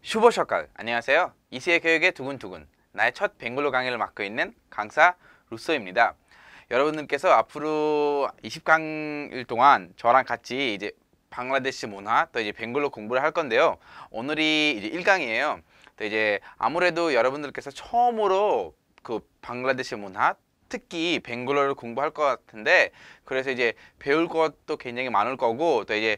슈퍼셔칼 안녕하세요. 이세의 교육의 두근두근 나의 첫 벵글로 강의를 맡고 있는 강사 루소입니다. 여러분들께서 앞으로 20강일 동안 저랑 같이 이제 방글라데시 문화 또 이제 벵글로 공부를 할 건데요. 오늘이 이제 1강이에요. 또 이제 아무래도 여러분들께서 처음으로 그 방글라데시 문화 특히 벵글로를 공부할 것 같은데, 그래서 이제 배울 것도 굉장히 많을 거고 또 이제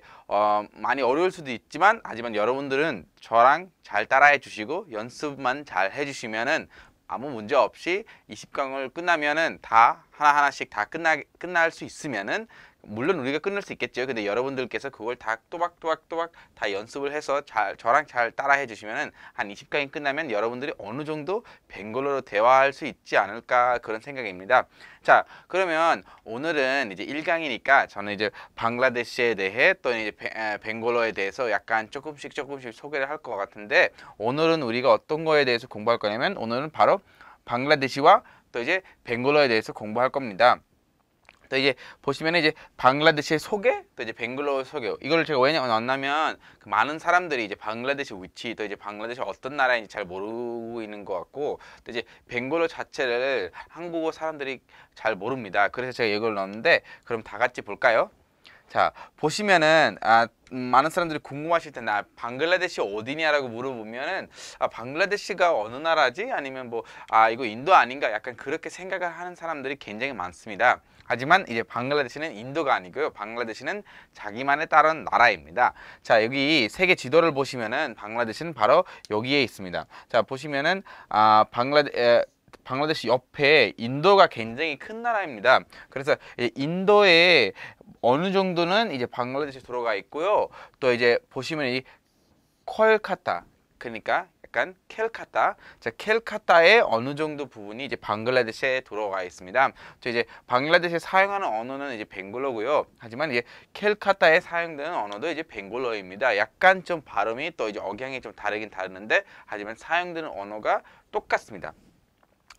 많이 어려울 수도 있지만, 하지만 여러분들은 저랑 잘 따라해 주시고 연습만 잘 해주시면은 아무 문제 없이 20강을 끝나면은 다 하나하나씩 다 끝날 수 있으면은, 물론 우리가 끝낼 수 있겠죠. 근데 여러분들께서 그걸 다 또박또박 다 연습을 해서 저랑 잘 따라해 주시면은 한 20강이 끝나면 여러분들이 어느 정도 벵글로로 대화할 수 있지 않을까, 그런 생각입니다. 자, 그러면 오늘은 이제 1강이니까 저는 이제 방글라데시에 대해 또 이제 벵글로에 대해서 약간 조금씩 소개를 할 것 같은데, 오늘은 우리가 어떤 거에 대해서 공부할 거냐면, 오늘은 바로 방글라데시와 또 이제 벵글로에 대해서 공부할 겁니다. 또 이제 보시면 이제 방글라데시의 소개, 또 이제 벵글로의 소개, 이걸 제가 왜 넣었냐면, 그 많은 사람들이 이제 방글라데시 위치, 또 이제 방글라데시 어떤 나라인지 잘 모르고 있는 것 같고, 또 이제 벵글로 자체를 한국어 사람들이 잘 모릅니다. 그래서 제가 이걸 넣었는데, 그럼 다 같이 볼까요? 자, 보시면은 많은 사람들이 궁금하실 텐데, 방글라데시 어디냐라고 물어보면은 방글라데시가 어느 나라지? 아니면 뭐 이거 인도 아닌가? 약간 그렇게 생각을 하는 사람들이 굉장히 많습니다. 하지만 이제 방글라데시는 인도가 아니고요. 방글라데시는 자기만의 다른 나라입니다. 자, 여기 세계 지도를 보시면은 방글라데시는 바로 여기에 있습니다. 자, 보시면은 방글라데시 옆에 인도가 굉장히 큰 나라입니다. 그래서 인도에 어느 정도는 이제 방글라데시 들어가 있고요. 또 이제 보시면 이 콜카타, 그러니까 약간 켈카타, 자, 켈카타의 어느 정도 부분이 이제 방글라데시에 들어가 있습니다. 또 이제 방글라데시에 사용하는 언어는 이제 벵글로고요. 하지만 이제 켈카타에 사용되는 언어도 이제 벵글로입니다. 약간 좀 발음이 또 이제 억양이 좀 다르긴 다르는데, 하지만 사용되는 언어가 똑같습니다.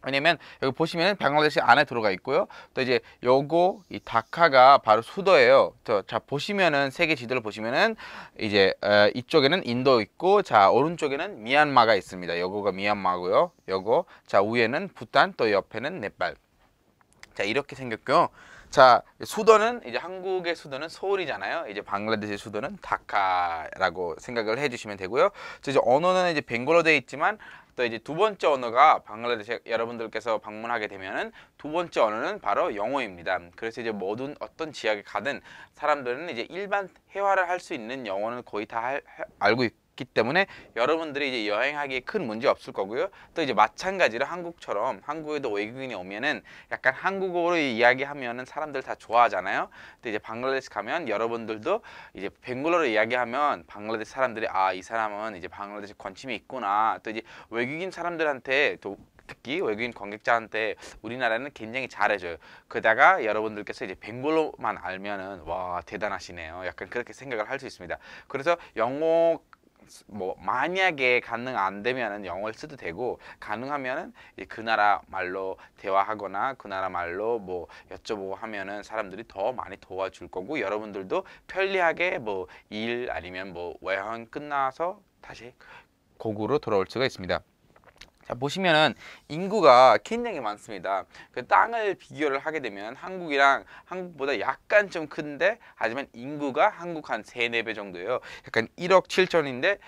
왜냐면 여기 보시면 방글라데시 안에 들어가 있고요. 또 이제 요거 이 다카가 바로 수도예요. 자, 보시면은 세계 지도를 보시면은 이제 이쪽에는 인도 있고, 자, 오른쪽에는 미얀마가 있습니다. 요거가 미얀마고요. 요거, 자, 위에는 부탄, 또 옆에는 네팔. 자, 이렇게 생겼고요. 자, 수도는 이제 한국의 수도는 서울이잖아요. 이제 방글라데시 수도는 다카라고 생각을 해주시면 되고요. 이제 언어는 이제 벵글로 되어 있지만, 또 이제 두 번째 언어가 방글라데시 여러분들께서 방문하게 되면은 두 번째 언어는 바로 영어입니다. 그래서 이제 모든 어떤 지역에 가든 사람들은 이제 일반 회화를 할 수 있는 영어는 거의 다 알고 있기 때문에 여러분들이 이제 여행하기에 큰 문제 없을 거고요. 또 이제 마찬가지로 한국처럼 한국에도 외국인이 오면은 약간 한국어로 이야기하면은 사람들 다 좋아하잖아요. 근데 이제 방글라데시 가면 여러분들도 이제 벵글로로 이야기하면 방글라데시 사람들이 이 사람은 이제 방글라데시 관심이 있구나. 또 이제 외국인 사람들한테, 또 특히 외국인 관객자한테 우리나라는 굉장히 잘해줘요. 그러다가 여러분들께서 이제 벵글로만 알면은 와, 대단하시네요. 약간 그렇게 생각을 할 수 있습니다. 그래서 영어 뭐 만약에 가능 안 되면은 영어를 써도 되고, 가능하면은 그 나라 말로 대화하거나 그 나라 말로 뭐 여쭤보고 하면은 사람들이 더 많이 도와줄 거고, 여러분들도 편리하게 뭐 일 아니면 뭐 여행 끝나서 다시 고국으로 돌아올 수가 있습니다. 자, 보시면은 인구가 굉장히 많습니다. 그 땅을 비교를 하게 되면 한국보다 약간 좀 큰데, 하지만 인구가 한국 한 3, 4배 정도예요. 약간 1억 7천인데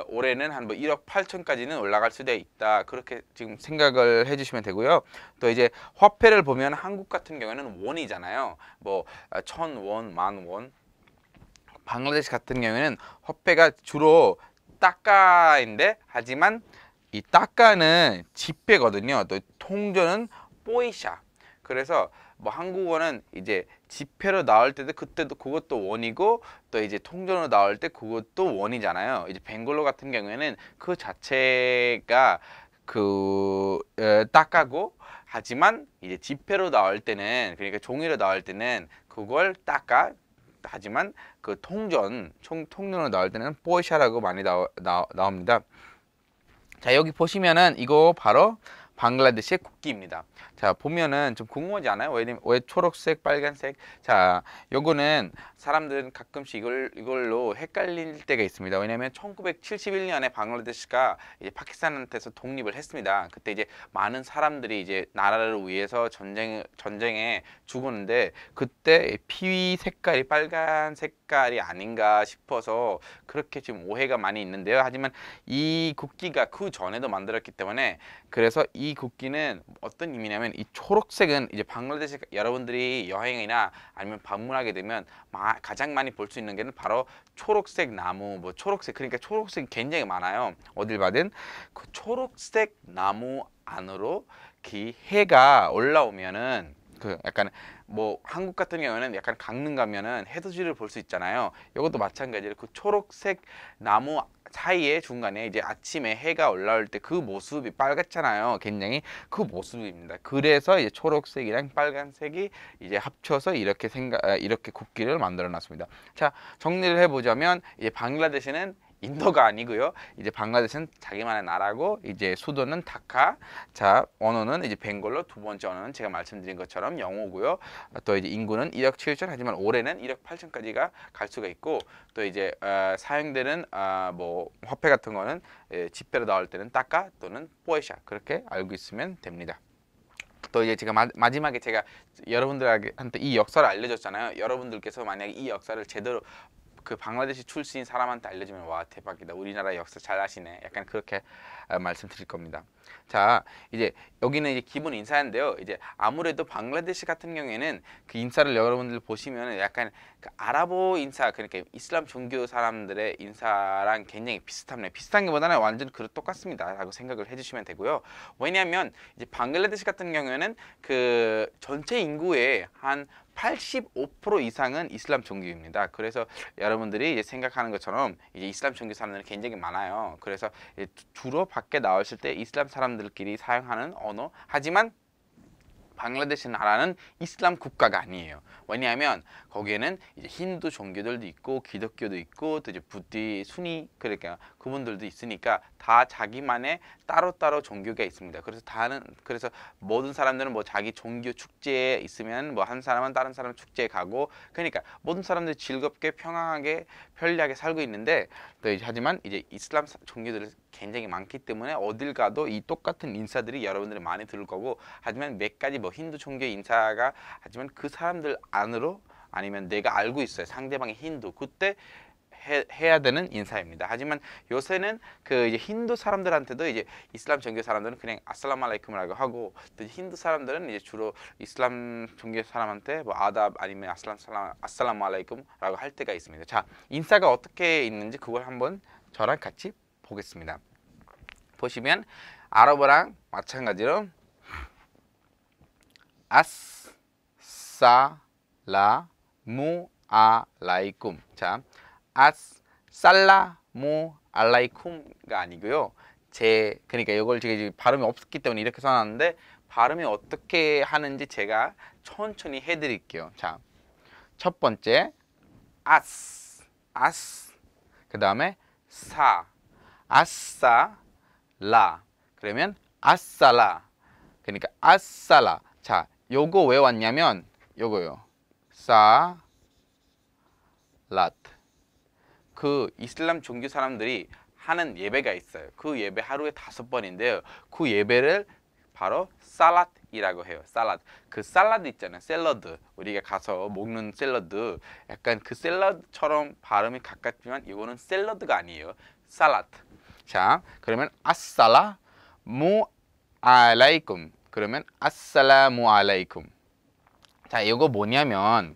올해는 한 뭐 1억 8천까지는 올라갈 수도 있다. 그렇게 지금 생각을 해주시면 되고요. 또 이제 화폐를 보면 한국 같은 경우에는 원이잖아요. 뭐 1,000원, 10,000원. 방글라데시 같은 경우에는 화폐가 주로 따까인데, 하지만 이 따까는 지폐거든요. 또 통전은 뽀이샤. 그래서 뭐 한국어는 이제 지폐로 나올 때도 그때도 그것도 원이고, 또 이제 통전으로 나올 때 그것도 원이잖아요. 이제 벵글로 같은 경우에는 그 자체가 따까고, 하지만 이제 지폐로 나올 때는, 그러니까 종이로 나올 때는 그걸 따까, 하지만 그 통전으로 나올 때는 뽀샤라고 많이 나옵니다. 자, 여기 보시면은 이거 바로 방글라데시의 국기입니다. 자, 보면은 좀 궁금하지 않아요? 왜 초록색, 빨간색? 자, 요거는 사람들은 가끔씩 이걸로 헷갈릴 때가 있습니다. 왜냐면 1971년에 방글라데시가 이제 파키스탄한테서 독립을 했습니다. 그때 이제 많은 사람들이 이제 나라를 위해서 전쟁에 죽었는데, 그때 피 색깔이 빨간 색깔이 아닌가 싶어서 그렇게 지금 오해가 많이 있는데요. 하지만 이 국기가 그 전에도 만들었기 때문에, 그래서 이 국기는 어떤 의미냐면, 이 초록색은 이제 방글라데시 여러분들이 여행이나 아니면 방문하게 되면 가장 많이 볼 수 있는 게 바로 초록색 나무, 뭐 초록색, 그러니까 초록색이 굉장히 많아요. 어딜 봐든 그 초록색 나무 안으로 그 해가 올라오면은, 그 약간 뭐 한국 같은 경우는 약간 강릉 가면은 해돋이를 볼 수 있잖아요. 이것도 마찬가지로 그 초록색 나무 사이에 중간에 이제 아침에 해가 올라올 때 그 모습이 빨갛잖아요. 굉장히 그 모습입니다. 그래서 이제 초록색이랑 빨간색이 이제 합쳐서 이렇게 국기를 만들어 놨습니다. 자, 정리를 해보자면, 이제 방글라데시는 인도가 아니고요. 이제 방글라데시는 자기만의 나라고, 이제 수도는 다카. 자, 언어는 이제 벵골로, 두 번째 언어는 제가 말씀드린 것처럼 영어고요. 또 이제 인구는 1억 7천, 하지만 올해는 1억 8천까지가 갈 수가 있고, 또 이제 사용되는 뭐 화폐 같은 거는 지폐로 나올 때는 따까 또는 뽀에샤, 그렇게 알고 있으면 됩니다. 또 이제 제가 마지막에 제가 여러분들한테 이 역사를 알려줬잖아요. 여러분들께서 만약에 이 역사를 제대로 그 방글라데시 출신인 사람한테 알려주면, 와, 대박이다, 우리나라 역사 잘 아시네, 약간 그렇게 말씀드릴 겁니다. 자, 이제 여기는 이제 기본 인사인데요. 이제 아무래도 방글라데시 같은 경우에는 그 인사를 여러분들 보시면 약간 그 아랍어 인사, 그러니까 이슬람 종교 사람들의 인사랑 굉장히 비슷합니다. 비슷한 게보다는 완전 똑같습니다 라고 생각을 해주시면 되고요. 왜냐하면 이제 방글라데시 같은 경우에는 그 전체 인구의 한 85% 이상은 이슬람 종교입니다. 그래서 여러분들이 이제 생각하는 것처럼 이제 이슬람 종교 사람들은 굉장히 많아요. 그래서 주로 밖에 나왔을 때 이슬람 사람들끼리 사용하는 언어, 하지만 방글라데시 나라는 이슬람 국가가 아니에요. 왜냐하면 거기에는 이제 힌두 종교들도 있고 기독교도 있고 또 이제 부디, 순위, 그러니까 그분들도 있으니까 다 자기만의 따로따로 종교가 있습니다. 그래서 모든 사람들은 뭐 자기 종교 축제에 있으면 뭐 한 사람은 다른 사람 축제에 가고, 그러니까 모든 사람들이 즐겁게 평안하게 편리하게 살고 있는데, 또 이제 하지만 이제 이슬람 종교들이 굉장히 많기 때문에 어딜 가도 이 똑같은 인사들이 여러분들이 많이 들을 거고, 하지만 몇 가지 뭐 힌두 종교 인사가, 하지만 그 사람들 안으로, 아니면 내가 알고 있어요, 상대방이 힌두, 그때 해야 되는 인사입니다. 하지만 요새는 그 이제 힌두 사람들한테도 이제 이슬람 종교 사람들은 그냥 아살라무 알라이쿰이라고 하고, 또 힌두 사람들은 이제 주로 이슬람 종교 사람한테 뭐 아답 아니면 아살라무 알라이쿰라고 할 때가 있습니다. 자, 인사가 어떻게 있는지 그걸 한번 저랑 같이 보겠습니다. 보시면 아랍어랑 마찬가지로 아살라무 알라이쿰. 자, 아살라무 알라이쿰가 아니고요. 그러니까 이걸 제가 발음이 없기 때문에 이렇게 써놨는데, 발음이 어떻게 하는지 제가 천천히 해드릴게요. 자, 첫 번째 아스, 그 다음에 아싸라, 그러면 아싸라, 그러니까 아싸라. 자, 요거 왜 왔냐면 요거요. 사라트. 그 이슬람 종교 사람들이 하는 예배가 있어요. 그 예배 하루에 5번인데요. 그 예배를 바로 살랏이라고 해요. 살랏. 그 살라드 있잖아요. 샐러드. 우리가 가서 먹는 샐러드. 약간 그 샐러드처럼 발음이 가깝지만 이거는 샐러드가 아니에요. 살랏. 자, 그러면 아살라무 알라이쿰. 그러면 아살라무 알라이쿰. 자, 이거 뭐냐면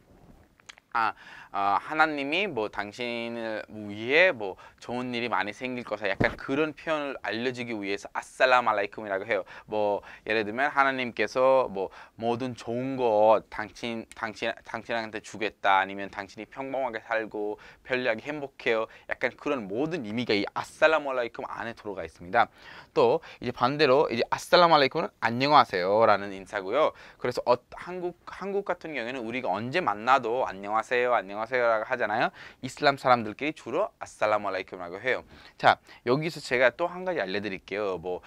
하나님이 뭐 당신을 위해 뭐 좋은 일이 많이 생길 것이다, 약간 그런 표현을 알려주기 위해서 아살라무 알라이쿰이라고 해요. 뭐 예를 들면 하나님께서 뭐 모든 좋은 것 당신한테 주겠다, 아니면 당신이 평범하게 살고 편리하게 행복해요, 약간 그런 모든 의미가 이 아살라무 알라이쿰 안에 들어가 있습니다. 또 이제 반대로 이제 아살라무 알라이쿰은 안녕하세요라는 인사고요. 그래서 한국 같은 경우에는 우리가 언제 만나도 안녕하세요라고 하잖아요. 이슬람 사람들끼리 주로 아살라무 알라이쿰 알라이쿰라고 해요. 자, 여기서 제가 또 한 가지 알려드릴게요. 뭐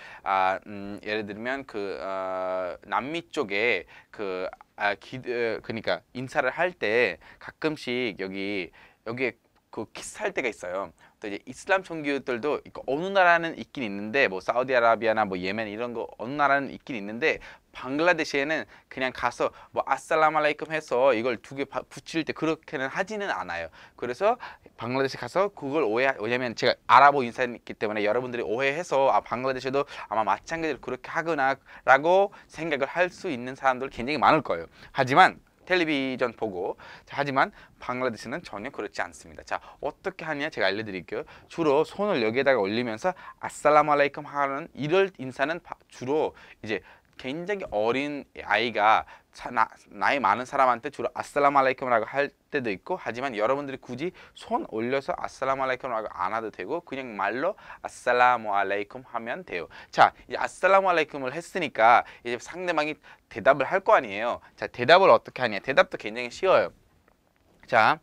예를 들면 남미 쪽에 그러니까 인사를 할 때 가끔씩 여기에 키스할 때가 있어요. 또 이제 이슬람 종교들도 어느 나라는 있긴 있는데 뭐 사우디아라비아나 뭐 예멘 이런 거 어느 나라는 있긴 있는데 방글라데시에는 그냥 가서 뭐 아살라무 알라이쿰 해서 이걸 두 개 붙일 때 그렇게는 하지는 않아요. 그래서 방글라데시 가서 그걸 왜냐면 제가 아랍어 인사했기 때문에 여러분들이 오해해서 방글라데시도 아마 마찬가지로 그렇게 하거나라고 생각을 할 수 있는 사람들 굉장히 많을 거예요. 하지만 텔레비전 보고 하지만 방글라데시는 전혀 그렇지 않습니다. 자, 어떻게 하냐 제가 알려드릴게요. 주로 손을 여기에다가 올리면서 아살라무 알라이쿰 하는 이럴 인사는 주로 이제 굉장히 어린 아이가 나이 많은 사람한테 주로 아살라무 알라이쿰이라고 할 때도 있고 하지만 여러분들이 굳이 손 올려서 아살라무 알라이쿰이라고 안 해도 되고 그냥 말로 아살라무 알라이쿰 하면 돼요. 자, 이제 아살라무 알라이쿰을 했으니까 이제 상대방이 대답을 할 거 아니에요. 자, 대답을 어떻게 하냐. 대답도 굉장히 쉬워요. 자,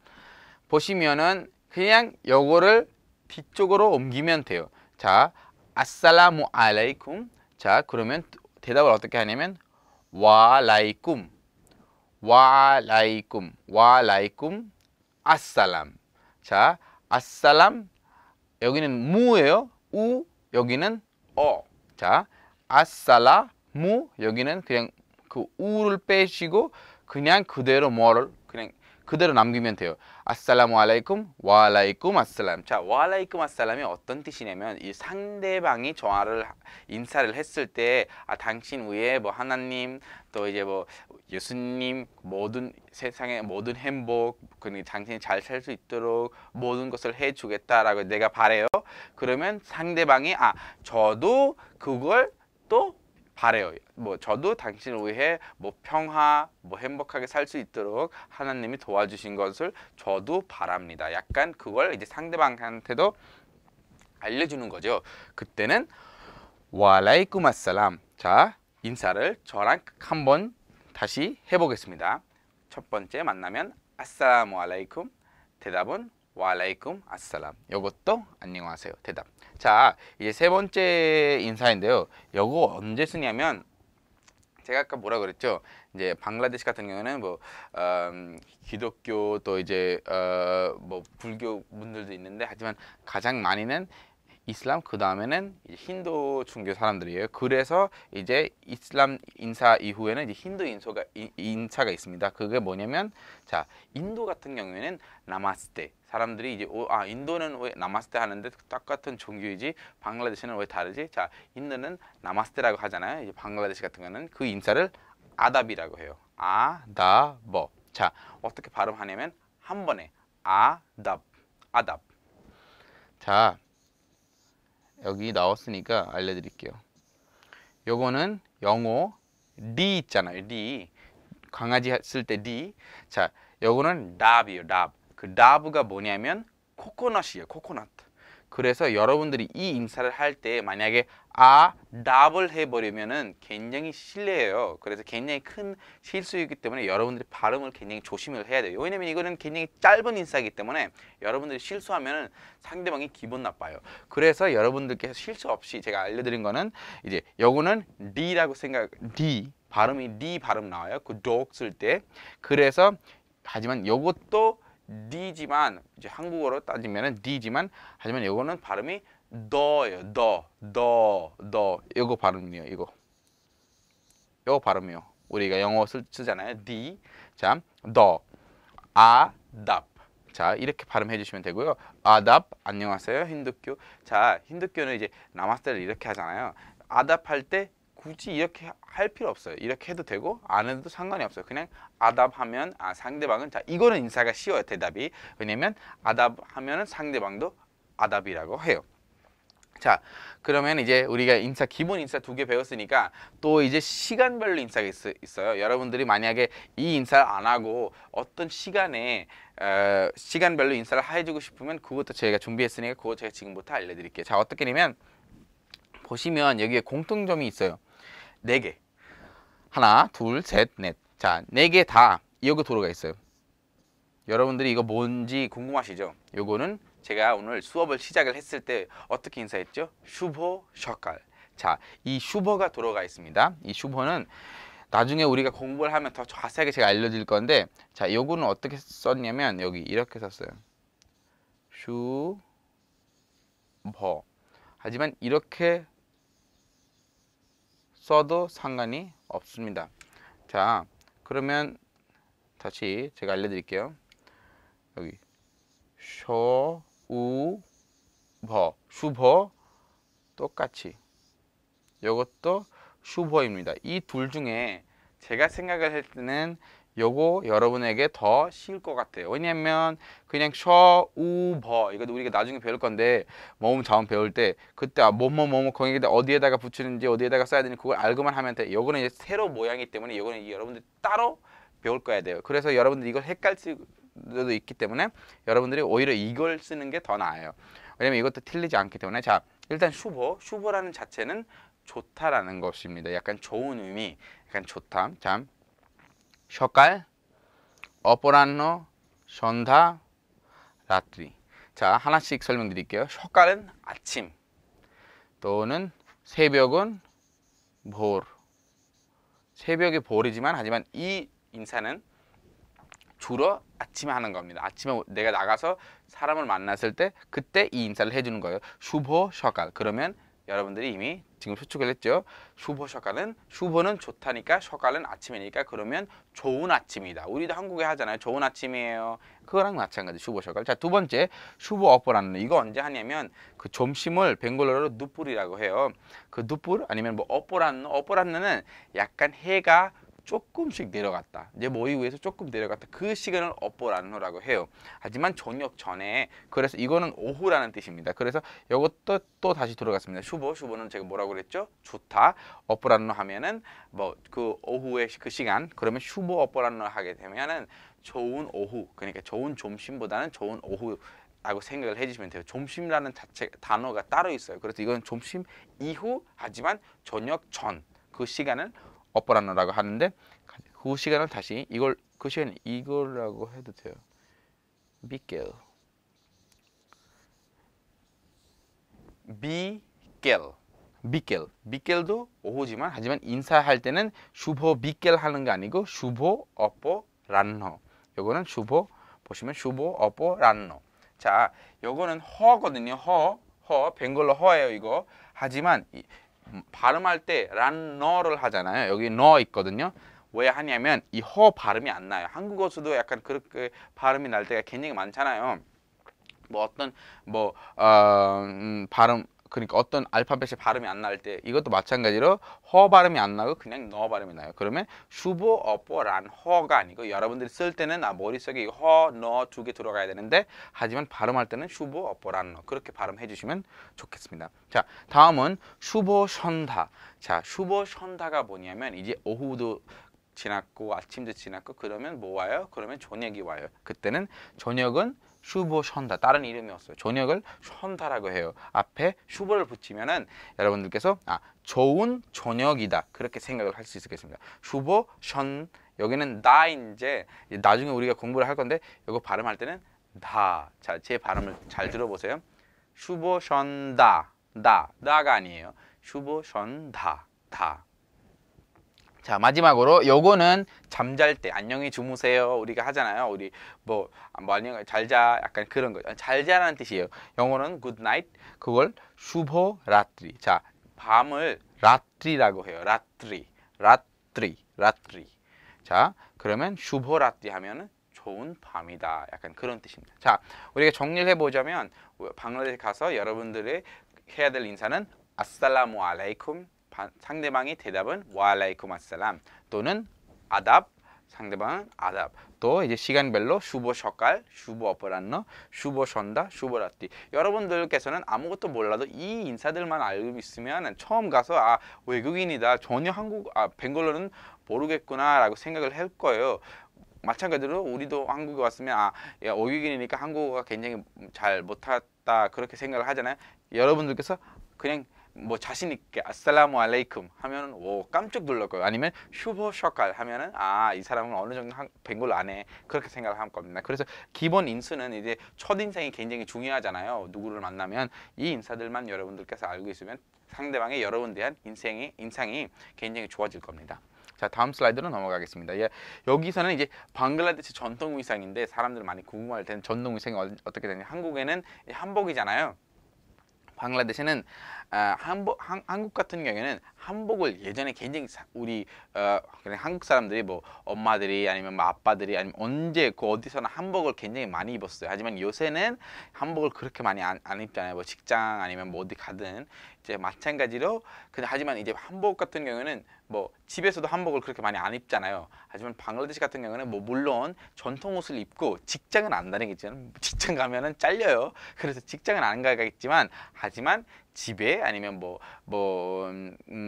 보시면은 그냥 요거를 뒤쪽으로 옮기면 돼요. 자, 아살라무 알라이쿰. 자, 그러면 대답을 어떻게 하냐면 와라이쿰 와라이쿰 와라이쿰 아살람. 자, 아살람 여기는 무예요. 우 여기는 어. 자, 아살라무 여기는 그냥 그 우를 빼시고 그냥 그대로 뭐를 그냥 그대로 남기면 돼요. 아살라무 알라이쿰 와알라이쿰 아살람. 자, 와알라이쿰 아살람이 어떤 뜻이냐면 이 상대방이 인사를 했을 때 당신 위에 뭐 하나님 또 이제 뭐 예수님 모든 세상의 모든 행복 그리고 당신이 잘 살 수 있도록 모든 것을 해주겠다라고 내가 바래요. 그러면 상대방이 저도 그걸 또 바래요. 뭐 저도 당신을 위해 뭐 평화, 뭐 행복하게 살 수 있도록 하나님이 도와주신 것을 저도 바랍니다. 약간 그걸 이제 상대방한테도 알려주는 거죠. 그때는 와알라이쿰 아살람. 자, 인사를 저랑 한번 다시 해보겠습니다. 첫 번째 만나면 아살라무 알라이쿰. 대답은 와알라이쿰 아살람. 이것도 안녕하세요. 대답. 자, 이제 세 번째 인사인데요. 이거 언제 쓰냐면 제가 아까 뭐라 그랬죠? 이제 방글라데시 같은 경우는 뭐 기독교 또 이제 뭐 불교 분들도 있는데 하지만 가장 많이는 이슬람 그 다음에는 힌두 종교 사람들이에요. 그래서 이제 이슬람 인사 이후에는 이제 힌두 인사가 있습니다. 그게 뭐냐면 자, 인도 같은 경우에는 나마스테. 사람들이 이제 인도는 왜 나마스테 하는데 똑같은 종교이지 방글라데시는 왜 다르지? 자, 인도는 나마스테라고 하잖아요. 이제 방글라데시 같은 경우는 그 인사를 아답이라고 해요. 아다버. 자, 어떻게 발음하냐면 한 번에 아답. 자, 여기 나왔으니까 알려드릴게요. 요거는 영어 리 있잖아요. 리. 강아지 쓸 때 리. 자, 요거는 답이에요. 답. 그 답가 뭐냐면 코코넛이에요. 코코넛. 그래서 여러분들이 이 인사를 할 때 만약에 답을 해버리면은 굉장히 실례예요. 그래서 굉장히 큰 실수이기 때문에 여러분들이 발음을 굉장히 조심을 해야 돼요. 왜냐면 이거는 굉장히 짧은 인사이기 때문에 여러분들이 실수하면은 상대방이 기분 나빠요. 그래서 여러분들께서 실수 없이 제가 알려드린 거는 이제 요거는 리라고 리 발음이 리 발음 나와요. 그 dog 쓸 때. 그래서 하지만 요것도 니지만 이제 한국어로 따지면은 니지만 하지만 이거는 발음이 더예요. 더. 이거 발음이에요. 이거 발음이요. 우리가 영어 쓰잖아요. 디. 자, 더. 아답. 자, 이렇게 발음해 주시면 되고요. 아답. 안녕하세요. 힌두교. 자, 힌두교는 이제 나마스테를 이렇게 하잖아요. 아답 할 때 굳이 이렇게 할 필요 없어요. 이렇게 해도 되고 안 해도 상관이 없어요. 그냥 아답하면 상대방은 자, 이거는 인사가 쉬워요. 대답이. 왜냐면 아답하면은 상대방도 아답이라고 해요. 자, 그러면 이제 우리가 기본 인사 2개 배웠으니까 또 이제 시간별로 인사가 있어요. 여러분들이 만약에 이 인사를 안 하고 어떤 시간에 시간별로 인사를 해주고 싶으면 그것도 저희가 준비했으니까 그거 제가 지금부터 알려드릴게요. 자, 어떻게 되냐면 보시면 여기에 공통점이 있어요. 4개. 하나, 둘, 셋, 넷. 자, 4개 다 여기 도로가 있어요. 여러분들이 이거 뭔지 궁금하시죠? 요거는 제가 오늘 수업을 시작을 했을 때 어떻게 인사했죠? 슈보 셔칼. 자, 이 슈버가 들어가 있습니다. 이 슈버는 나중에 우리가 공부를 하면 더 자세하게 제가 알려드릴 건데, 자, 요거는 어떻게 썼냐면 여기 이렇게 썼어요. 슈버. 하지만 이렇게 써도 상관이 없습니다. 자, 그러면 다시 제가 알려드릴게요. 여기 슈버 똑같이 이것도 슈퍼입니다. 이 둘 중에 제가 생각을 할 때는 요거 여러분에게 더 쉬울 것 같아요. 왜냐면 그냥 셔우버 이것도 우리가 나중에 배울 건데 모음 자음 배울 때 그때 뭐뭐 거기에다 어디에다가 붙이는지 어디에다가 써야 되는지 그걸 알고만 하면 돼. 요거는 이제 새로 모양이기 때문에 요거는 여러분들 따로 배울 거야 돼요. 그래서 여러분들 이걸 헷갈릴 수도 있기 때문에 여러분들이 오히려 이걸 쓰는 게 더 나아요. 왜냐면 이것도 틀리지 않기 때문에. 자, 일단 슈버라는 자체는 좋다라는 것입니다. 약간 좋은 의미, 약간 좋다. 자, 셔칼, 어포란노, 션다, 라트리. 자, 하나씩 설명드릴게요. 셔칼은 아침, 또는 새벽은 볼. 새벽이 볼이지만 하지만 이 인사는 주로 아침에 하는 겁니다. 아침에 내가 나가서 사람을 만났을 때 그때 이 인사를 해주는 거예요. 슈보 셔칼. 그러면 여러분들이 이미 지금 추측을 했죠. 슈보 셔칼은 슈보는 좋다니까 셔칼은 아침이니까 그러면 좋은 아침이다. 우리도 한국에 하잖아요. 좋은 아침이에요. 그거랑 마찬가지 슈보 셔칼. 자, 두 번째 슈보 어퍼라는 이거 언제 하냐면 그 점심을 벵골로로 누뿔이라고 해요. 그 누뿔 아니면 뭐 어퍼라는 약간 해가 조금씩 내려갔다. 이제 머리 위에서 조금 내려갔다. 그 시간을 어뽀란노라고 해요. 하지만 저녁 전에. 그래서 이거는 오후라는 뜻입니다. 그래서 이것도 또 다시 들어갔습니다. 슈보는 제가 뭐라고 그랬죠? 좋다. 어뽀란노 하면은 뭐 그 오후의 그 시간. 그러면 슈보 어뽀란노 하게 되면은 좋은 오후. 그러니까 좋은 점심보다는 좋은 오후. 라고 생각을 해주시면 돼요. 점심이라는 자체 단어가 따로 있어요. 그래서 이건 점심 이후 하지만 저녁 전 그 시간을 어퍼란노라고 하는데 그 시간을 다시 그 시간 이거라고 해도 돼요. 비켈도 오후지만 하지만 인사할 때는 슈보 비켈 하는 게 아니고 슈보 어퍼란노. 요거는 슈보 보시면 슈보 어퍼란노. 자, 요거는 허거든요. 벵골로 허예요 이거. 하지만 발음할 때 란너를 하잖아요. 여기 너 있거든요. 왜 하냐면 이 허 발음이 안 나요. 한국어에서도 약간 그렇게 발음이 날 때가 굉장히 많잖아요. 뭐 어떤 발음 그러니까 어떤 알파벳의 발음이 안 날 때 이것도 마찬가지로 허 발음이 안 나고 그냥 너 발음이 나요. 그러면 슈보 어퍼 란 허가 아니고 여러분들이 쓸 때는 머릿속에 허, 너 두 개 들어가야 되는데 하지만 발음할 때는 슈보 어퍼 란 너 그렇게 발음해 주시면 좋겠습니다. 자, 다음은 슈보 션다. 자, 슈보 션다가 뭐냐면 이제 오후도 지났고 아침도 지났고 그러면 뭐 와요? 그러면 저녁이 와요. 그때는 저녁은 슈보 션다. 다른 이름이 없어요. 저녁을 션다라고 해요. 앞에 슈보를 붙이면은 여러분들께서 좋은 저녁이다. 그렇게 생각을 할 수 있겠습니다. 슈보 션 여기는 다 이제 나중에 우리가 공부를 할 건데 이거 발음할 때는 다. 자, 제 발음을 잘 들어보세요. 슈보 션다. 다가 아니에요. 슈보 션다. 다. 자, 마지막으로 요거는 잠잘 때 안녕히 주무세요 우리가 하잖아요. 우리 뭐 안녕 잘자 약간 그런 거 잘자라는 뜻이에요. 영어로는 good night. 그걸 슈보 라트리. 자, 밤을 라트리라고 해요. 라트리. 자, 그러면 슈보 라트리 하면은 좋은 밤이다. 약간 그런 뜻입니다. 자, 우리가 정리를 해보자면 방글라데시 가서 여러분들이 해야 될 인사는 아살라무 알레이쿰. 상대방이 대답은 와알라이쿰 아살람 또는 아답. 상대방은 아답. 또 이제 시간별로 슈보 셔칼, 슈보 어퍼란노, 슈보 션다, 슈보 라띠. 여러분들께서는 아무것도 몰라도 이 인사들만 알고 있으면 처음 가서 외국인이다. 전혀 벵골로는 모르겠구나라고 생각을 할 거예요. 마찬가지로 우리도 한국에 왔으면 외국인이니까 한국어가 굉장히 잘 못했다 그렇게 생각을 하잖아요. 여러분들께서 그냥 뭐 자신 있게 아살라무 알레이쿰 하면은 오 깜짝 놀랄 거예요. 아니면 슈퍼 셔칼 하면은 아 이 사람은 어느 정도 벵골 아네 그렇게 생각을 할 겁니다. 그래서 기본 인수는 이제 첫 인상이 굉장히 중요하잖아요. 누구를 만나면 이 인사들만 여러분들께서 알고 있으면 상대방의 여러분에 대한 인상이 굉장히 좋아질 겁니다. 자, 다음 슬라이드로 넘어가겠습니다. 예, 여기서는 이제 방글라데시 전통 의상인데 사람들 많이 궁금할 텐데 전통 의상이 어떻게 되냐. 한국에는 한복이잖아요. 방글라데시는 한국 같은 경우에는 한복을 예전에 굉장히 우리 그냥 한국 사람들이 뭐 엄마들이 아니면 뭐 아빠들이 아니면 언제 그 어디서나 한복을 굉장히 많이 입었어요. 하지만 요새는 한복을 그렇게 많이 안 입잖아요. 뭐 직장 아니면 뭐 어디 가든 이제 마찬가지로 근데 하지만 이제 한복 같은 경우에는 뭐 집에서도 한복을 그렇게 많이 안 입잖아요. 하지만 방글라데시 같은 경우는 뭐 물론 전통 옷을 입고 직장은 안 다니겠지만 직장 가면은 잘려요. 그래서 직장은 안 가겠지만 하지만 집에 아니면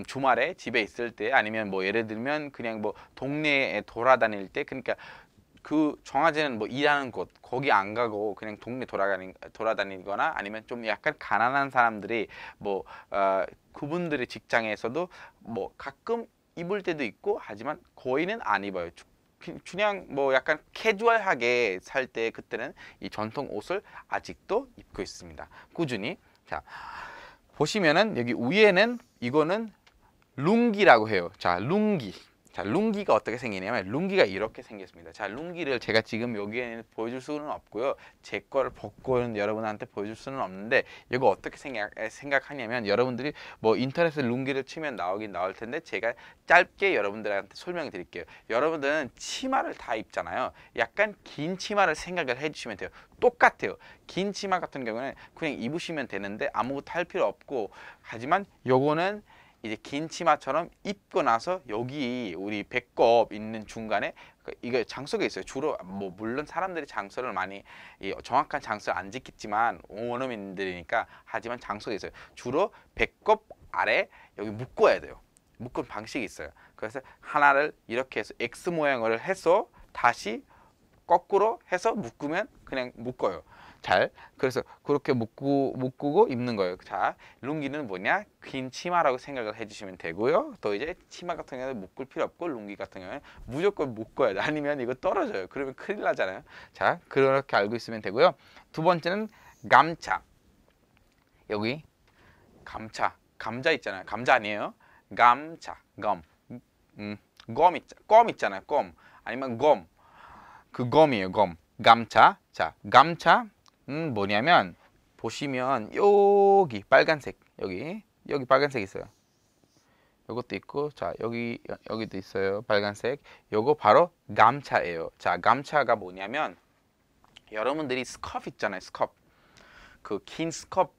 주말에 집에 있을 때 아니면 뭐 예를 들면 그냥 뭐 동네에 돌아다닐 때 그러니까 그 정해진 뭐 일하는 곳 거기 안 가고 그냥 동네 돌아다니거나 아니면 좀 약간 가난한 사람들이 뭐 그분들의 직장에서도 뭐 가끔 입을 때도 있고 하지만 거의는 안 입어요. 그냥 뭐 약간 캐주얼하게 살 때 그때는 이 전통 옷을 아직도 입고 있습니다. 꾸준히. 자, 보시면은 여기 위에는 이거는 룽기라고 해요. 자, 룽기. 자, 룽기가 어떻게 생기냐면 룽기가 이렇게 생겼습니다. 자, 룽기를 제가 지금 여기에 보여줄 수는 없고요. 제 거를 벗고는 여러분한테 보여줄 수는 없는데 이거 어떻게 생각하냐면 여러분들이 뭐 인터넷에 룽기를 치면 나오긴 나올 텐데 제가 짧게 여러분들한테 설명을 드릴게요. 여러분들은 치마를 다 입잖아요. 약간 긴 치마를 생각을 해주시면 돼요. 똑같아요. 긴 치마 같은 경우는 그냥 입으시면 되는데 아무것도 할 필요 없고 하지만 요거는 이제 긴 치마처럼 입고 나서 여기 우리 배꼽 있는 중간에 이거 장소가 있어요. 주로 뭐 물론 사람들이 장소를 많이 정확한 장소를 안 짓겠지만 원어민들이니까 하지만 장소가 있어요. 주로 배꼽 아래 여기 묶어야 돼요. 묶은 방식이 있어요. 그래서 하나를 이렇게 해서 X 모양을 해서 다시 거꾸로 해서 묶으면 그냥 묶어요. 잘. 그래서 그렇게 묶고 입는 거예요. 자, 룽기는 뭐냐? 긴 치마라고 생각을 해주시면 되고요. 또 이제 치마 같은 경우는 묶을 필요 없고 룽기 같은 경우는 무조건 묶어야 돼. 아니면 이거 떨어져요. 그러면 큰일 나잖아요. 자, 그렇게 알고 있으면 되고요. 두 번째는 감차. 여기 감차. 감자 있잖아요. 감자 아니에요. 감차. 껌 있잖아요. 껌. 아니면 검. 그 검이에요. 검. 감차. 자, 감차. 뭐냐면 보시면 여기 빨간색 여기 빨간색 있어요. 요것도 있고 자 여기도 있어요. 빨간색. 요거 바로 감차예요. 자, 감차가 뭐냐면 여러분들이 스커프 있잖아요. 스커프. 그 긴 스커프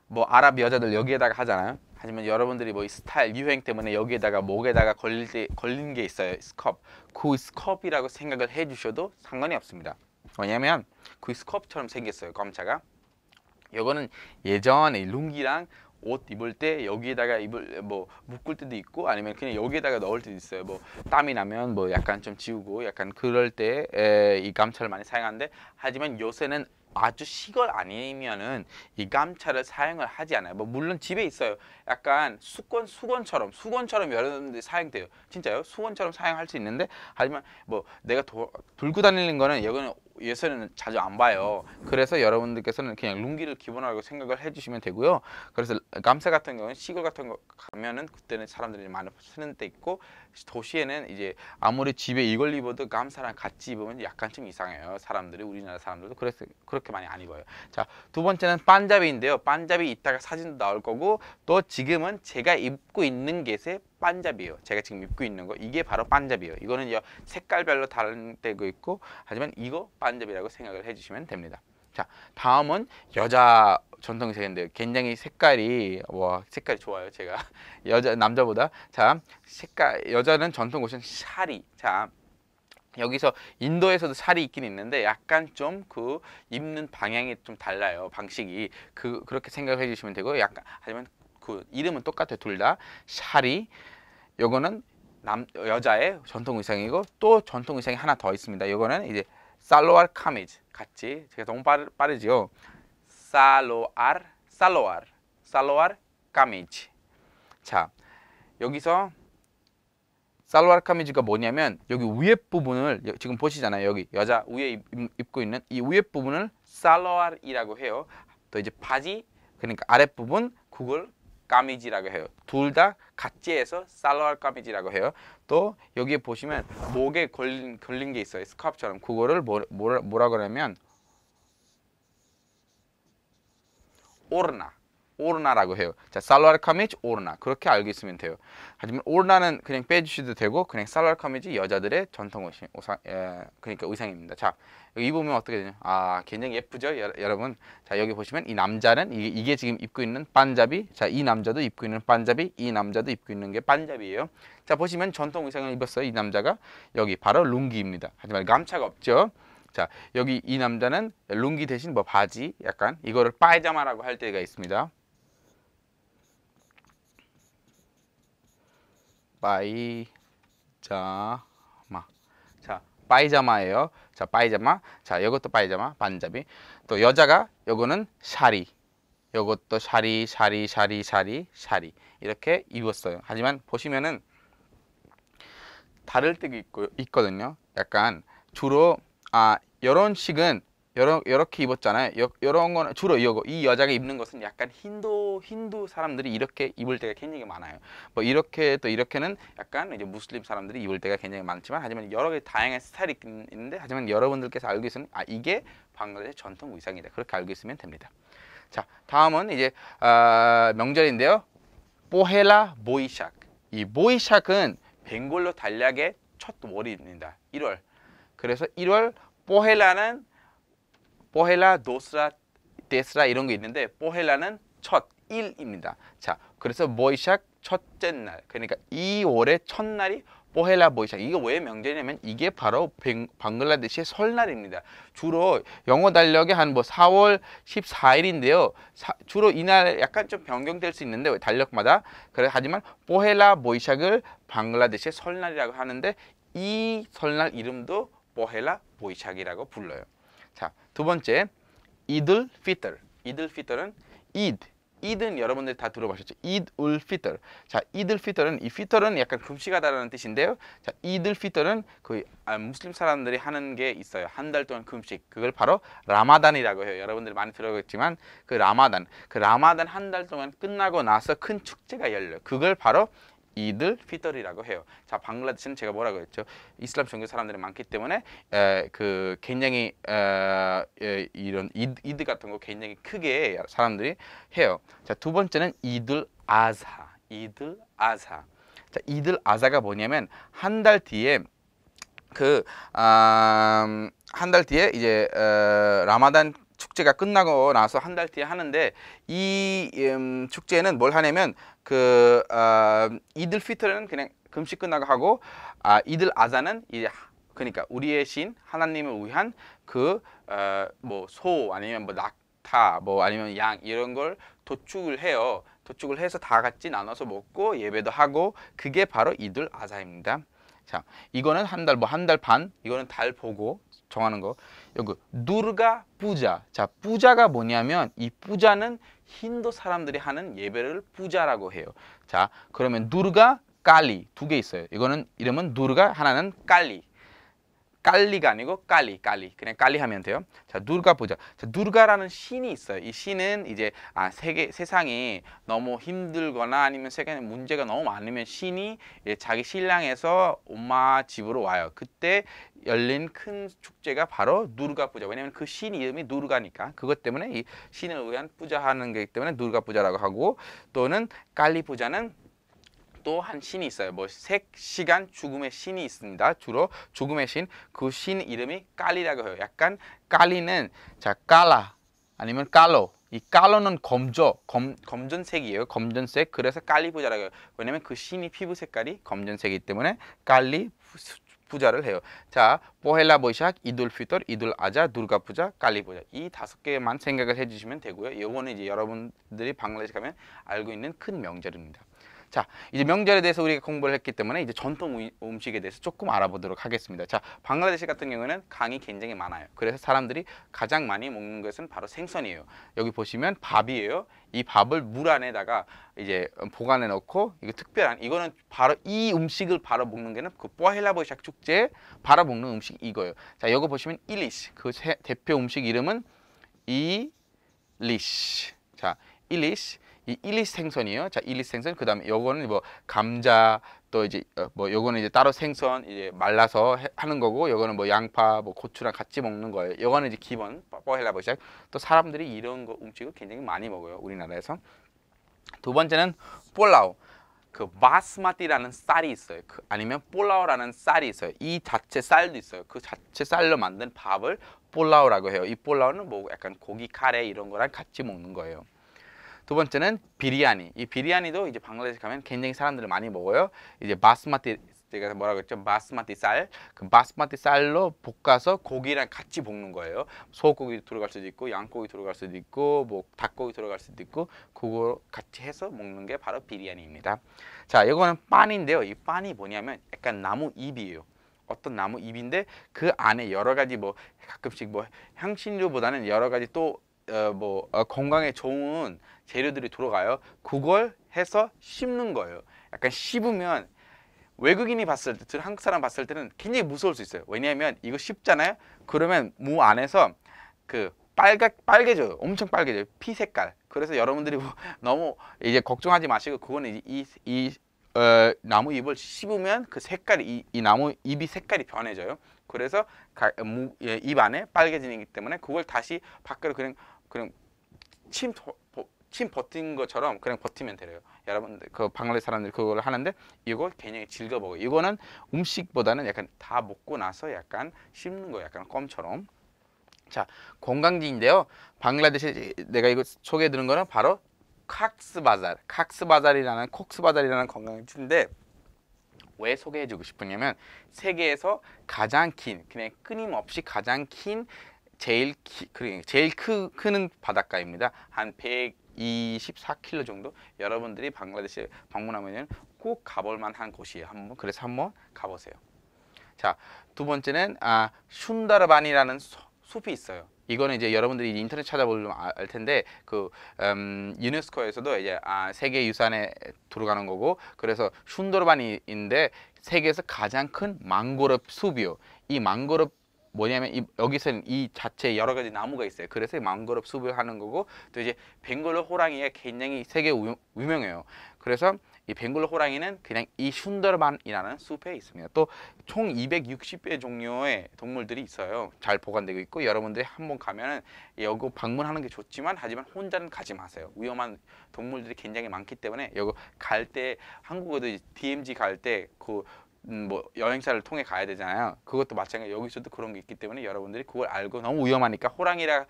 뭐 아랍 여자들 여기에다가 하잖아요. 하지만 여러분들이 뭐 이 스타일 유행 때문에 여기에다가 목에다가 걸린 게 있어요. 스커프. 그 스커프라고 생각을 해 주셔도 상관이 없습니다. 왜냐면 그 스커프처럼 생겼어요. 감차가. 이거는 예전에 룽기랑 옷 입을 때 여기에다가 뭐 묶을 때도 있고 아니면 그냥 여기에다가 넣을 때도 있어요. 뭐 땀이 나면 뭐 약간 좀 지우고 약간 그럴 때 이 감차를 많이 사용하는데 하지만 요새는 아주 시골 아니면은 이 감차를 사용을 하지 않아요. 뭐 물론 집에 있어요. 약간 수건처럼 여러분들이 사용돼요. 진짜요? 수건처럼 사용할 수 있는데 하지만 뭐 내가 들고 다니는 거는 이거는 예전에는 자주 안 봐요. 그래서 여러분들께서는 그냥 룽기를 기본으로 생각을 해주시면 되고요. 그래서 감차 같은 경우는 시골 같은 거 가면은 그때는 사람들이 많이 쓰는 때 있고 도시에는 이제 아무리 집에 이걸 입어도 감차랑 같이 입으면 약간 좀 이상해요. 사람들이 우리나라 사람들도 그래서 그렇게 많이 안 입어요. 자, 두 번째는 반잡이인데요. 반잡이 이따가 사진도 나올 거고 또 지금은 제가 입고 있는 게 반잡이에요. 제가 지금 입고 있는 거 이게 바로 반잡이에요. 이거는 색깔별로 다른 때고 있고 하지만 이거 반잡이라고 생각을 해주시면 됩니다. 자, 다음은 여자 전통 의상인데 굉장히 색깔이 좋아요. 제가 남자보다. 자, 여자는 전통 옷은 샤리. 자, 여기서 인도에서도 샤리 있긴 있는데 약간 좀 그 입는 방향이 좀 달라요. 방식이 그렇게 생각해 주시면 되고 약간 하지만 그 이름은 똑같아요. 둘 다 샤리. 요거는 여자의 전통 의상이고 또 전통 의상이 하나 더 있습니다. 요거는 이제 살로알 카미즈 같이 제가 너무 빠르지요. 살로알 카미즈. 자, 여기서 살로아르 카미즈가 뭐냐면 여기 위에 부분을 지금 보시잖아요. 여기 여자 위에 입고 있는 이 위에 부분을 살로아르이라고 해요. 또 이제 바지 그러니까 아랫부분 그걸 까미지라고 해요. 둘 다 같이 해서 살로아르 까미지라고 해요. 또 여기에 보시면 목에 걸린 게 있어요. 스카프처럼 그거를 뭐라고 하냐면 오르나라고 해요. 자, 살로아르 카미즈 오르나 그렇게 알고 있으면 돼요. 하지만 오르나는 그냥 빼주셔도 되고 그냥 살로아르 카미즈 여자들의 전통 그러니까 의상입니다. 자, 여기 보면 어떻게 되냐? 아, 굉장히 예쁘죠, 여러분. 자, 여기 보시면 이 남자는 이게 지금 입고 있는 반잡이. 자, 이 남자도 입고 있는 반잡이, 이 남자도 입고 있는 게 반잡이에요. 자, 보시면 전통 의상을 입었어요. 이 남자가 여기 바로 룽기입니다. 하지만 감차가 없죠. 자, 여기 이 남자는 룽기 대신 뭐 바지 약간 이거를 파이자마라고 할 때가 있습니다. 파이자마. 자, 파이자마예요. 자, 파이자마. 자, 이것도 파이자마, 반잡이. 또 여자가 요거는 샤리. 요것도 샤리 이렇게 입었어요. 하지만 보시면은 다를 때가 있거든요. 약간 주로 이런 식은 이렇게 입었잖아요. 이런 거는 주로 이 여자가 입는 것은 약간 힌두 사람들이 이렇게 입을 때가 굉장히 많아요. 뭐 이렇게 또 이렇게는 약간 이제 무슬림 사람들이 입을 때가 굉장히 많지만 하지만 여러 개 다양한 스타일이 있는데 하지만 여러분들께서 알고 있으면 이게 방글라데시 전통 의상이다. 그렇게 알고 있으면 됩니다. 자, 다음은 이제 명절인데요. 포헬라 보이샥. 이 보이샥은 벵골로 달력의 첫 월입니다. 1월. 그래서 1월 포헬라 도스라 데스라 이런 게 있는데 포헬라는 첫 일입니다. 자, 그래서 보이샥 첫째 날. 그러니까 2월의 첫날이 포헬라 보이샥. 이게 왜 명절이냐면 이게 바로 방글라데시의 설날입니다. 주로 영어 달력이 한 뭐 4월 14일인데요. 주로 이날 약간 좀 변경될 수 있는데 달력마다. 그래 하지만 포헬라 보이샥을 방글라데시의 설날이라고 하는데 이 설날 이름도 포헬라 보이샥이라고 불러요. 자, 두 번째 이들 피터. 이들 피터는 이드는 여러분들이 다 들어보셨죠? 이드 울 피터. 자, 이들 피터는 이 피터는 약간 금식하다라는 뜻인데요. 자, 이들 피터는 그 무슬림 사람들이 하는 게 있어요. 한 달 동안 금식. 그걸 바로 라마단이라고 해요. 여러분들이 많이 들어봤지만 그 라마단 한 달 동안 끝나고 나서 큰 축제가 열려요. 그걸 바로 이들 피터리라고 해요. 자, 방글라데시는 제가 뭐라고 했죠? 이슬람 종교 사람들이 많기 때문에 그 굉장히 이런 이드 같은 거 굉장히 크게 사람들이 해요. 자, 두 번째는 이들 아사. 자, 이들 아사가 뭐냐면 한 달 뒤에 한 달 뒤에 이제 라마단 축제가 끝나고 나서 한 달 뒤에 하는데 이 축제는 뭘 하냐면 이들 피터는 그냥 금식 끝나고 하고 이들 아자는 이제 그러니까 우리의 신 하나님을 위한 뭐 소 아니면 뭐 낙타 뭐 아니면 양 이런 걸 도축을 해요. 도축을 해서 다 같이 나눠서 먹고 예배도 하고 그게 바로 이들 아자입니다. 자, 이거는 한 달 반 이거는 달 보고 정하는 거. 여기 누르가 부자. 자, 부자가 뭐냐면 이 부자는 힌두 사람들이 하는 예배를 부자라고 해요. 자, 그러면 누르가 깔리 두 개 있어요. 이거는 이름은 누르가 하나는 깔리가 아니고 깔리 그냥 깔리 하면 돼요. 자, 누르가 부자. 자, 누르가라는 신이 있어요. 이 신은 이제 세상이 너무 힘들거나 아니면 세상에 문제가 너무 많으면 신이 자기 신랑에서 엄마 집으로 와요. 그때 열린 큰 축제가 바로 누르가 부자. 왜냐면 그 신 이름이 누르가니까. 그것 때문에 이 신을 위한 부자하는 거기 때문에 누르가 부자라고 하고 또는 깔리 부자는 또 한 신이 있어요. 뭐 색시간 죽음의 신이 있습니다. 주로 죽음의 신. 그 신 이름이 깔리라고 해요. 약간 깔리는 자 깔라 아니면 깔로. 이 깔로는 검정색이에요. 검정색. 그래서 깔리 부자라고 해요. 왜냐면 그 신이 피부 색깔이 검정색이기 때문에 깔리 부자를 해요. 자, 포헬라 보이샥, 이들 피터, 이들 아자, 누르가 부자, 깔리 부자. 이 5개만 생각을 해주시면 되고요. 이거는 이제 여러분들이 방글라데시 가면 알고 있는 큰 명절입니다. 자, 이제 명절에 대해서 우리가 공부를 했기 때문에 이제 전통 음식에 대해서 조금 알아보도록 하겠습니다. 자, 방글라데시 같은 경우에는 강이 굉장히 많아요. 그래서 사람들이 가장 많이 먹는 것은 바로 생선이에요. 여기 보시면 밥이에요. 이 밥을 물 안에다가 이제 보관해 놓고, 이거 특별한, 이거는 바로 이 음식을 바로 먹는 게는 그 포헬라보샥 축제에 바로 먹는 음식 이거예요. 자, 여기 보시면 일리시, 그 대표 음식 이름은 일리시. 자, 일리시. 이 일리시 생선이에요. 자, 일리시 생선. 그다음에 요거는 뭐 감자, 또 이제 뭐 요거는 이제 따로 생선 이제 말라서 하는 거고, 요거는 뭐 양파, 뭐 고추랑 같이 먹는 거예요. 요거는 이제 기본 포헬라보샥. 또 사람들이 이런 거 음식을 굉장히 많이 먹어요, 우리나라에서. 두 번째는 볼라오. 그 바스마티라는 쌀이 있어요. 아니면 볼라오라는 쌀이 있어요. 이 자체 쌀도 있어요. 그 자체 쌀로 만든 밥을 볼라오라고 해요. 이 볼라오는 뭐 약간 고기 카레 이런 거랑 같이 먹는 거예요. 두 번째는 비리아니. 이 비리아니도 이제 방글라데시 가면 굉장히 사람들이 많이 먹어요. 이제 바스마티, 제가 뭐라고 했죠? 바스마티 쌀. 그 바스마티 쌀로 볶아서 고기랑 같이 볶는 거예요. 소고기 들어갈 수도 있고, 양고기 들어갈 수도 있고, 뭐 닭고기 들어갈 수도 있고, 그거 같이 해서 먹는 게 바로 비리아니입니다. 자, 이거는 빵인데요. 이 빵이 뭐냐면 약간 나무 잎이에요. 어떤 나무 잎인데 그 안에 여러 가지 뭐 가끔씩 뭐 향신료보다는 여러 가지 또 건강에 좋은 재료들이 들어가요. 그걸 해서 씹는 거예요. 약간 씹으면 외국인이 봤을 때, 한국 사람 봤을 때는 굉장히 무서울 수 있어요. 왜냐하면 이거 씹잖아요. 그러면 무 안에서 그 빨개져요. 엄청 빨개져요. 피 색깔. 그래서 여러분들이 뭐 너무 이제 걱정하지 마시고, 그거는 나무 잎을 씹으면 그 색깔이 이 나무 잎이 색깔이 변해져요. 그래서 입 안에 빨개지기 때문에 그걸 다시 밖으로 그냥 침 버틴 것처럼 그냥 버티면 돼요. 여러분들 그 방글라데시 사람들이 그걸 하는데 이거 굉장히 즐겨 먹어요. 이거는 음식보다는 약간 다 먹고 나서 약간 씹는 거예요. 약간 껌처럼. 자, 관광지인데요. 방글라데시 내가 이거 소개해 드린 거는 바로 콕스바자르이라는 관광지인데, 왜 소개해 주고 싶으냐면 세계에서 가장 긴, 그냥 끊임없이 가장 긴 제일 크는 바닷가입니다. 한 124km 정도. 여러분들이 방글라데시 방문하면 꼭 가볼 만한 곳이에요. 그래서 한번 가보세요. 자, 두 번째는 슌다르반이라는 숲이 있어요. 이거는 이제 여러분들이 인터넷 찾아보면 알 텐데, 유네스코에서도 이제 세계 유산에 들어가는 거고, 그래서 슌다르반인데 세계에서 가장 큰 망고럽 숲이요. 이 망고럽 뭐냐면 여기서는 이 자체에 여러 가지 나무가 있어요. 그래서 망고럽 숲을 하는 거고, 또 이제 벵골로 호랑이가 굉장히 세계 유명해요. 그래서 이 벵골로 호랑이는 그냥 이 슌더르반이라는 숲에 있습니다. 또 총 260배 종류의 동물들이 있어요. 잘 보관되고 있고, 여러분들이 한번 가면은 여기 방문하는 게 좋지만, 하지만 혼자는 가지 마세요. 위험한 동물들이 굉장히 많기 때문에 여기 갈 때, 한국에도 DMZ 갈 때 뭐 여행사를 통해 가야 되잖아요. 그것도 마찬가지. 여기서도 그런 게 있기 때문에 여러분들이 그걸 알고, 너무 위험하니까 호랑이가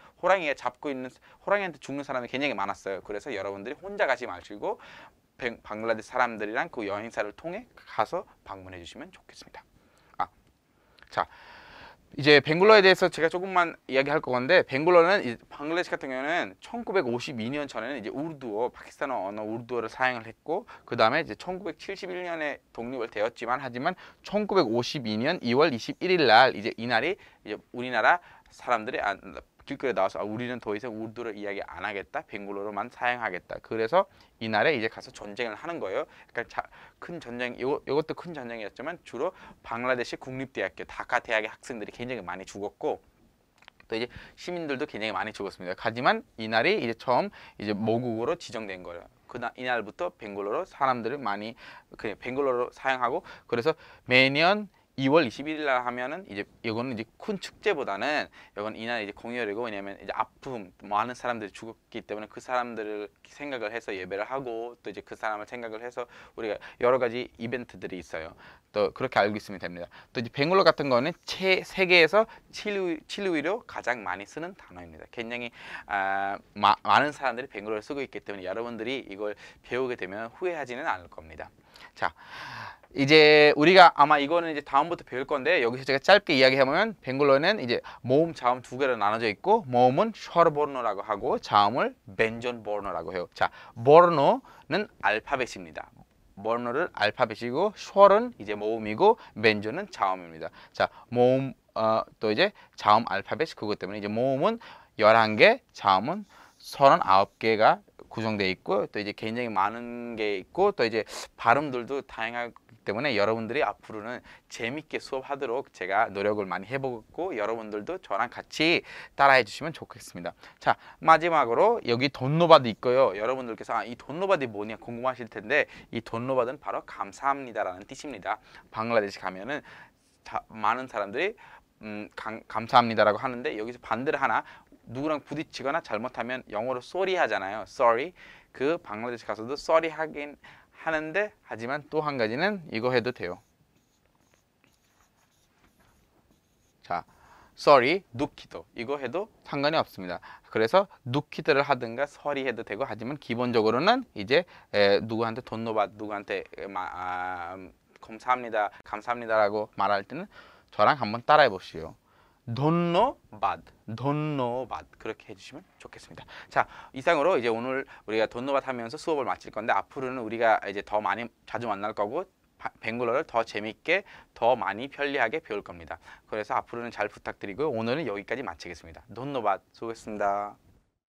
잡고 있는, 호랑이한테 죽는 사람이 굉장히 많았어요. 그래서 여러분들이 혼자 가지 마시고 방글라데시 사람들이랑 그 여행사를 통해 가서 방문해 주시면 좋겠습니다. 자, 이제 벵골로에 대해서 제가 조금만 이야기할 건데, 벵골로는 방글라데시 같은 경우는 1952년 전에는 이제 우르두어, 파키스탄어 언어 우르두어를 사용을 했고, 그 다음에 이제 1971년에 독립을 되었지만, 하지만 1952년 2월 21일 날 이제 이날이 이제 우리나라 사람들이 길거리에 나와서 우리는 더 이상 우르두를 이야기 안 하겠다, 벵골로로만 사용하겠다. 그래서 이날에 이제 가서 전쟁을 하는 거예요. 그러니까 큰 전쟁, 이것도 큰 전쟁이었지만 주로 방글라데시 국립대학교 다카 대학의 학생들이 굉장히 많이 죽었고, 또 이제 시민들도 굉장히 많이 죽었습니다. 하지만 이날이 이제 처음 이제 모국으로 지정된 거예요. 이날부터 벵골로로 사람들을 많이 그냥 벵골로로 사용하고, 그래서 매년 2월 21일 날 하면은 이제 이거는 이제 큰 축제보다는 이건 이날 이제 공휴일이고, 왜냐면 이제 아픔, 많은 사람들이 죽었기 때문에 그 사람들을 생각을 해서 예배를 하고, 또 이제 그 사람을 생각을 해서 우리가 여러 가지 이벤트들이 있어요. 또 그렇게 알고 있으면 됩니다. 또 이제 벵골로 같은 거는 세계에서 칠루이로 가장 많이 쓰는 단어입니다. 굉장히 많은 사람들이 벵골로를 쓰고 있기 때문에 여러분들이 이걸 배우게 되면 후회하지는 않을 겁니다. 자, 이제 우리가 아마 이거는 이제 다음부터 배울 건데, 여기서 제가 짧게 이야기해보면 벵골로는 이제 모음, 자음 두 개로 나눠져 있고, 모음은 셔르보르노라고 하고 자음을 벤존보르노라고 해요. 자, 보르노는 알파벳입니다. 번호를 알파벳이고 숄은 이제 모음이고 맨조는 자음입니다. 자, 모음 또 이제 자음 알파벳 그것 때문에 이제 모음은 11개, 자음은 39개가 구성되어 있고 또 이제 굉장히 많은 게 있고 또 이제 발음들도 다양하기 때문에 여러분들이 앞으로는 재밌게 수업하도록 제가 노력을 많이 해보고 여러분들도 저랑 같이 따라해 주시면 좋겠습니다. 자, 마지막으로 여기 돈노바드 있고요. 여러분들께서 이 돈노바드 뭐냐 궁금하실 텐데 이 돈노바드는 바로 감사합니다라는 뜻입니다. 방글라데시 가면은 많은 사람들이 감사합니다라고 하는데 여기서 반대로 하나 누구랑 부딪히거나 잘못하면 영어로 sorry 하잖아요. sorry. 그 방글라데시 가서도 sorry 하긴 하는데 하지만 또 한 가지는 이거 해도 돼요. 자, sorry, 누키도 이거 해도 상관이 없습니다. 그래서 누키드를 하든가 sorry 해도 되고 하지만 기본적으로는 이제 누구한테 돈 노바 누구한테 감사합니다, 감사합니다라고 말할 때는 저랑 한번 따라해 보시오. Don't know bad, don't know bad 그렇게 해주시면 좋겠습니다. 자, 이상으로 이제 오늘 우리가 don't know bad 하면서 수업을 마칠 건데 앞으로는 우리가 이제 더 많이 자주 만날 거고 벵글어를 더 재밌게 더 많이 편리하게 배울 겁니다. 그래서 앞으로는 잘 부탁드리고 오늘은 여기까지 마치겠습니다. don't know bad 수고했습니다.